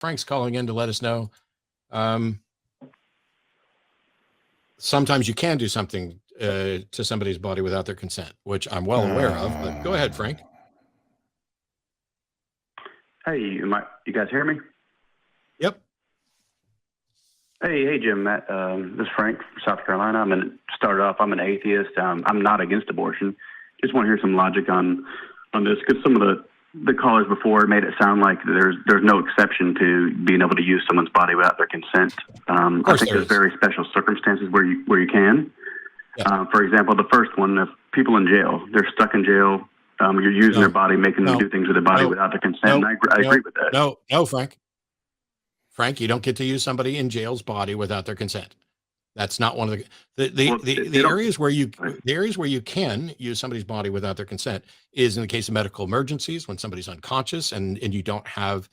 Frank's calling in to let us know. Sometimes you can do something to somebody's body without their consent, which I'm well aware of, but go ahead, Frank. Hey, you guys hear me? Yep. Hey, Jim, Matt. This is Frank from South Carolina. I'm an atheist. I'm not against abortion. Just want to hear some logic on this, because some of the callers before made it sound like there's no exception to being able to use someone's body without their consent. I think there's very special circumstances where you can. Yeah. For example, the first one, if people in jail, they're stuck in jail. You're using their body, making them do things with their body without their consent. And I agree with that. No, Frank. Frank, you don't get to use somebody in jail's body without their consent. That's not one of the areas where you can use somebody's body without their consent is in the case of medical emergencies, when somebody's unconscious and you don't have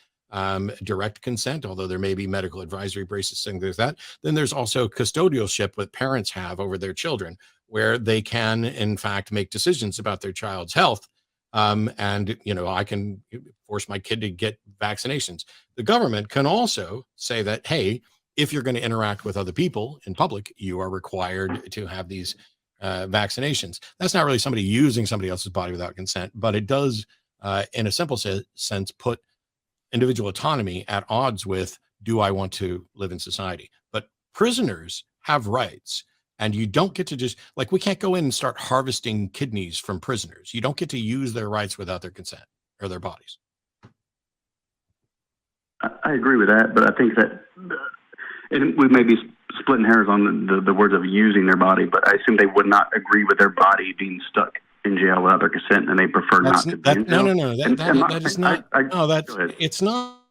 direct consent, although there may be medical advisory bracelets, things like that. Then there's also custodialship that parents have over their children, where they can, in fact, make decisions about their child's health. And, I can force my kid to get vaccinations. The government can also say that, hey, if you're going to interact with other people in public, you are required to have these vaccinations. That's not really somebody using somebody else's body without consent, but it does, in a simple sense, put individual autonomy at odds with, do I want to live in society? But prisoners have rights. And you don't get to just, like, we can't go in and start harvesting kidneys from prisoners. You don't get to use their rights without their consent or their bodies. I agree with that, but I think that, and we may be splitting hairs on the words of using their body, but I assume they would not agree with their body being stuck in jail without their consent, and they prefer not to be in jail. No. That is not. It's not.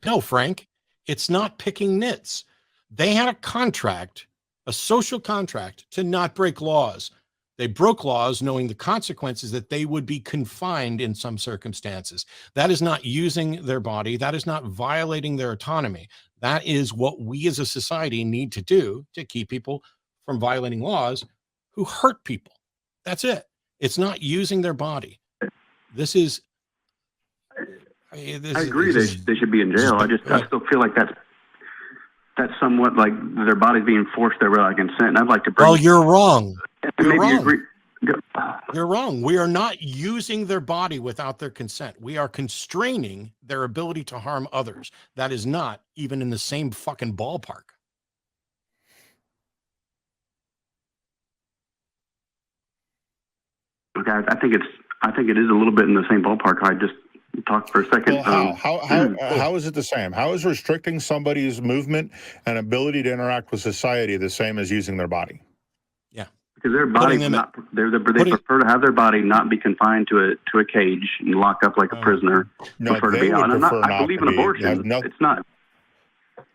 No, Frank, it's not picking nits. They had a contract, a social contract, to not break laws. They broke laws knowing the consequences that they would be confined in some circumstances. That is not using their body. That is not violating their autonomy. That is what we as a society need to do to keep people from violating laws who hurt people. That's it. It's not using their body. This is... I agree they should be in jail. I still feel like that's somewhat like their body's being forced there without consent. And I'd like to bring... Well, you're wrong. You're wrong. We are not using their body without their consent. We are constraining their ability to harm others. That is not even in the same fucking ballpark. Okay, I think it is a little bit in the same ballpark. I just talk for a second. Well, how is it the same? How is restricting somebody's movement and ability to interact with society the same as using their body? Yeah, because their body they prefer to have their body not be confined to a cage and locked up like a prisoner. No, they would prefer not. I believe in abortion. It's not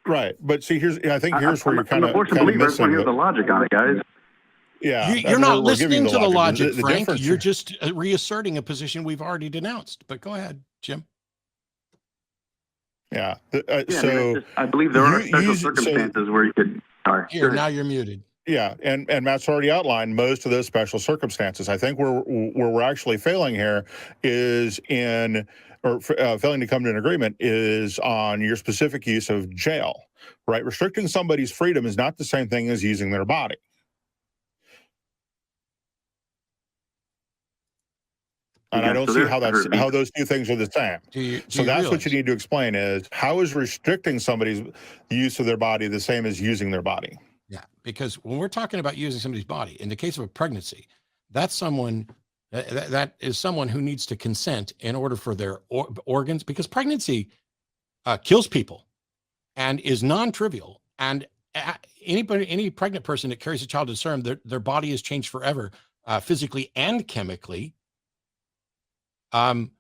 right, but see, I think here's where you're kind of missing. I just want to hear the logic on it, guys. Yeah, you're not listening to the logic, Frank. You're just reasserting a position we've already denounced. But go ahead, Jim. Yeah. I believe there are special circumstances where you could. Here, now you're muted. Yeah, and Matt's already outlined most of those special circumstances. I think where we're actually failing here is failing to come to an agreement is on your specific use of jail, right? Restricting somebody's freedom is not the same thing as using their body. And I don't see how those two things are the same. So that's what you need to explain is, how is restricting somebody's use of their body the same as using their body? Yeah, because when we're talking about using somebody's body, in the case of a pregnancy, that's someone that is someone who needs to consent in order for their organs, because pregnancy kills people and is non-trivial. And any pregnant person that carries a child to term, their body is changed forever, physically and chemically. None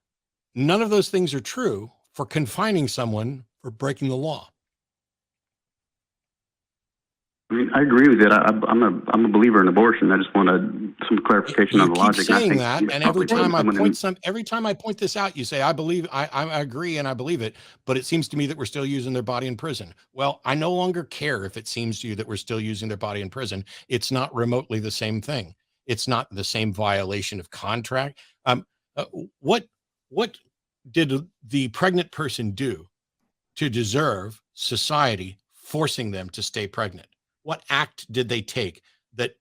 of those things are true for confining someone for breaking the law. I mean, I agree with it. I'm a believer in abortion. I just wanted some clarification on the logic. You keep saying that, and every time I point this out, you say, I agree, and I believe it, but it seems to me that we're still using their body in prison. Well, I no longer care if it seems to you that we're still using their body in prison. It's not remotely the same thing. It's not the same violation of contract. What did the pregnant person do to deserve society forcing them to stay pregnant? What act did they take that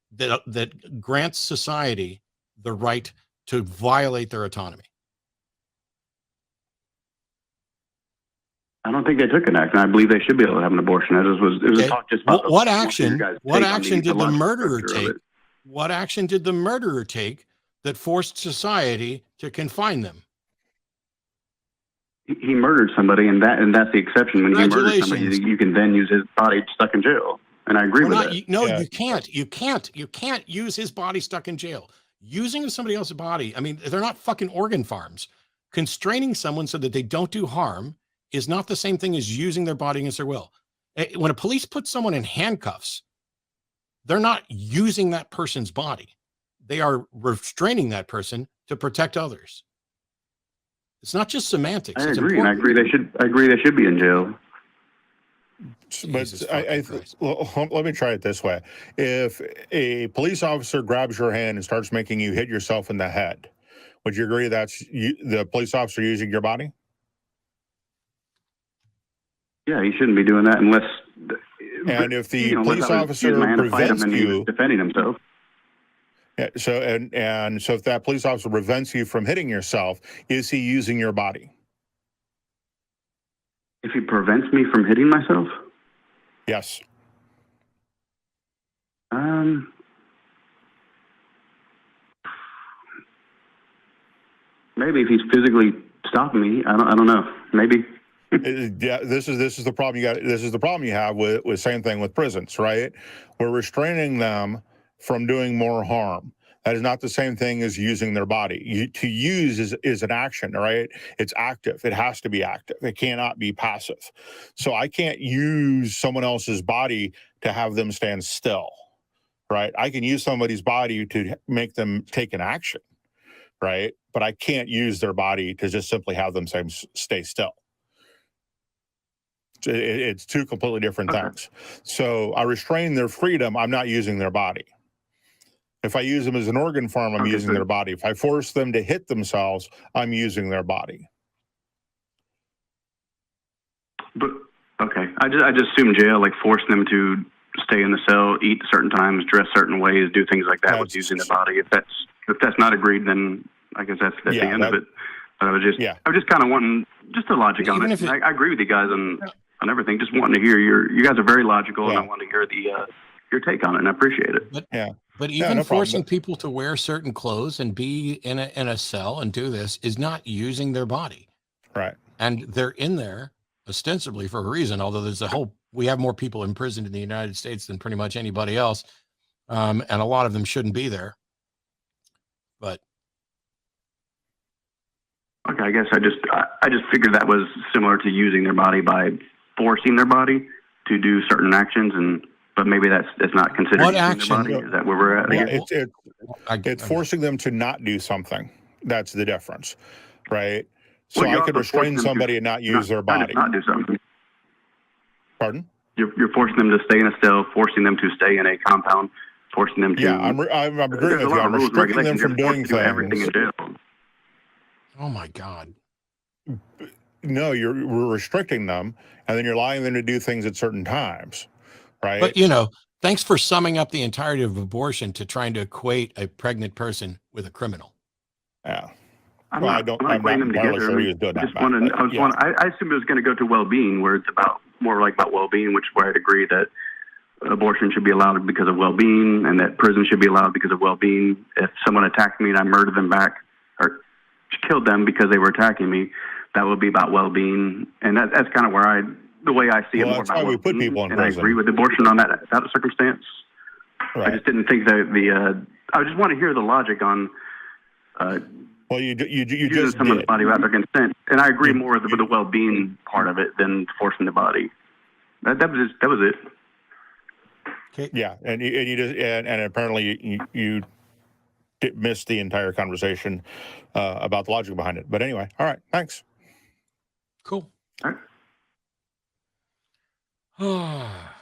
grants society the right to violate their autonomy? I don't think they took an act, and I believe they should be able to have an abortion. It was Okay. talk just about What action did the murderer structure of take? it. What action did the murderer take that forced society to confine them? He murdered somebody, and that's the exception. When you murder somebody, you can then use his body stuck in jail. And I agree with that. No, you can't. You can't use his body stuck in jail. Using somebody else's body, I mean, they're not fucking organ farms. Constraining someone so that they don't do harm is not the same thing as using their body against their will. When a police puts someone in handcuffs, they're not using that person's body. They are restraining that person to protect others. It's not just semantics. I agree, and I agree they should be in jail. But let me try it this way. If a police officer grabs your hand and starts making you hit yourself in the head, would you agree that's the police officer using your body? Yeah, he shouldn't be doing that unless. And if the police officer prevents you defending himself. Yeah, so if that police officer prevents you from hitting yourself, is he using your body? If he prevents me from hitting myself? Yes. Maybe if he's physically stopping me, I don't know. Maybe. Yeah, this is the problem you got. This is the problem you have with same thing with prisons, right? We're restraining them from doing more harm. That is not the same thing as using their body. To use is an action, right? It's active. It has to be active. It cannot be passive. So I can't use someone else's body to have them stand still, right? I can use somebody's body to make them take an action, right? But I can't use their body to just simply have them stay still. It's two completely different things. So I restrain their freedom. I'm not using their body. If I use them as an organ farm, I'm using their body. If I force them to hit themselves, I'm using their body. But okay, I just assume jail, like forcing them to stay in the cell, eat certain times, dress certain ways, do things like that with using their body. If that's not agreed, then I guess that's the end of it. But I was just kind of wanting just the logic on it. I agree with you guys on everything. Just wanting to hear you guys are very logical, and I want to hear your take on it, and I appreciate it. But even forcing people to wear certain clothes and be in a cell and do this is not using their body. Right. And they're in there ostensibly for a reason, although we have more people imprisoned in the United States than pretty much anybody else. And a lot of them shouldn't be there. But okay, I guess I just figured that was similar to using their body by forcing their body to do certain actions, but maybe that's not considered what using action? their body. Is that where we're at? Yeah, it's forcing them to not do something. That's the difference, right? So I could restrain somebody and not use their body. Not do something. Pardon? You're forcing them to stay in a cell, forcing them to stay in a compound, forcing them to. Yeah, I'm agreeing with you. I'm restricting them from doing things. Everything in jail. Oh my God. No, we're restricting them, and then you're allowing them to do things at certain times, right? But thanks for summing up the entirety of abortion to trying to equate a pregnant person with a criminal. Yeah. I'm not equating them together. I assumed it was going to go to well-being, where it's more about well-being, which is where I'd agree that abortion should be allowed because of well-being, and that prison should be allowed because of well-being. If someone attacked me and I murdered them back or killed them because they were attacking me, that would be about well-being, and that's kind of where the way I see it more that's about why we put people in and prison. I agree with abortion on that circumstance. Right. I just didn't think that I just want to hear the logic on. Well, you using just someone's did. body without their consent, and I agree more with the well-being part of it than forcing the body. That was it. Okay. Yeah, and you just and apparently you missed the entire conversation about the logic behind it. But anyway, all right, thanks. Cool. All right.